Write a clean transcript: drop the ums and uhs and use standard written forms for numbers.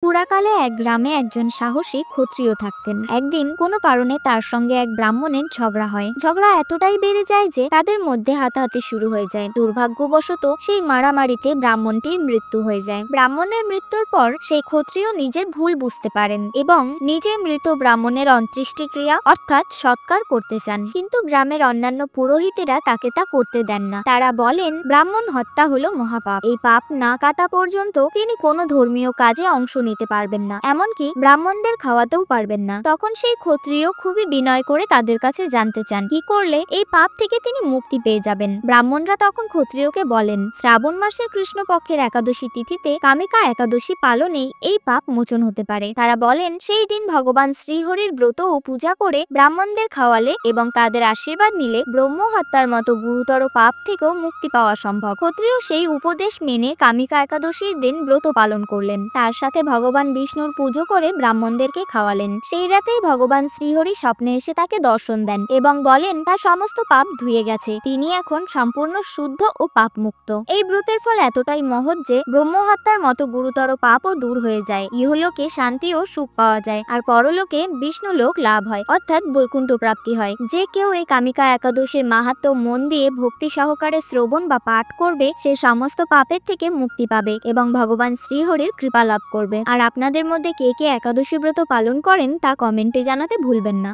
পুরাকালে এক গ্রামে একজন সাহসী ক্ষত্রিয় থাকতেন। একদিন কোনো কারণে তার সঙ্গে এক ব্রাহ্মণের ঝগড়া হয়। ঝগড়া এতটাই বেড়ে যায় যে তাদের মধ্যে হাতাহাতি শুরু হয়ে যায়। দুর্ভাগ্যবশত সেই মারামারিতে ব্রাহ্মণটির মৃত্যু হয়ে যায়। ব্রাহ্মণের মৃত্যুর পর সেই ক্ষত্রিয় নিজের ভুল বুঝতে পারেন এবং নিজে মৃত ব্রাহ্মণের অন্ত্যেষ্টিক্রিয়া অর্থাৎ সৎকার করতে চান। কিন্তু গ্রামের অন্যান্য পুরোহিতেরা তাকে তা করতে দেন না। তারা বলেন ব্রাহ্মণ হত্যা হলো মহাপাপ। এই পাপ না কাটা পর্যন্ত তিনি কোনো ধর্মীয় কাজে অংশ নিতে পারবেন না, এমনকি ব্রাহ্মণদের খাওয়াতেও পারবেন না। তখন সেই ক্ষত্রিয় খুবই বিনয় করে তাদের কাছে জানতে চান কি করলে এই পাপ থেকে তিনি মুক্তি পেয়ে যাবেন। ব্রাহ্মণরা তখন ক্ষত্রিয়কে বলেন শ্রাবণ মাসের কৃষ্ণপক্ষের একাদশী তিথিতে কামিকা একাদশী পালনেই এই পাপ মোচন হতে পারে। তারা বলেন সেই দিন ভগবান শ্রীহরির ব্রত ও পূজা করে ব্রাহ্মণদের খাওয়ালে এবং তাদের আশীর্বাদ নিলে ব্রহ্ম হত্যার মতো গুরুতর পাপ থেকেও মুক্তি পাওয়া সম্ভব। ক্ষত্রিয় সেই উপদেশ মেনে কামিকা একাদশীর দিন ব্রত পালন করলেন। তার সাথে ভগবান বিষ্ণুর পুজো করে ব্রাহ্মণদেরকে খাওয়ালেন। সেই রাতেই ভগবান শ্রীহরি স্বপ্নে এসে তাকে দর্শন দেন এবং বলেন তার সমস্ত পাপ ধুয়ে গেছে, তিনি এখন সম্পূর্ণ শুদ্ধ ও পাপ মুক্ত। এই ব্রতের ফল এতটাই মহৎ যে ব্রহ্ম হত্যার মতো গুরুতর পাপও দূর হয়ে যায়, ইহলোকে শান্তি ও সুখ পাওয়া যায়, আর পরলোকে বিষ্ণু লোক লাভ হয় অর্থাৎ বৈকুণ্ঠ প্রাপ্তি হয়। যে কেউ এই কামিকা একাদশীর মাহাত্ম্য মন দিয়ে ভক্তি সহকারে শ্রবণ বা পাঠ করবে সে সমস্ত পাপের থেকে মুক্তি পাবে এবং ভগবান শ্রীহরির কৃপা লাভ করবে। আর আপনাদের মধ্যে কে কে একাদশী ব্রত পালন করেন তা কমেন্টে জানাতে ভুলবেন না।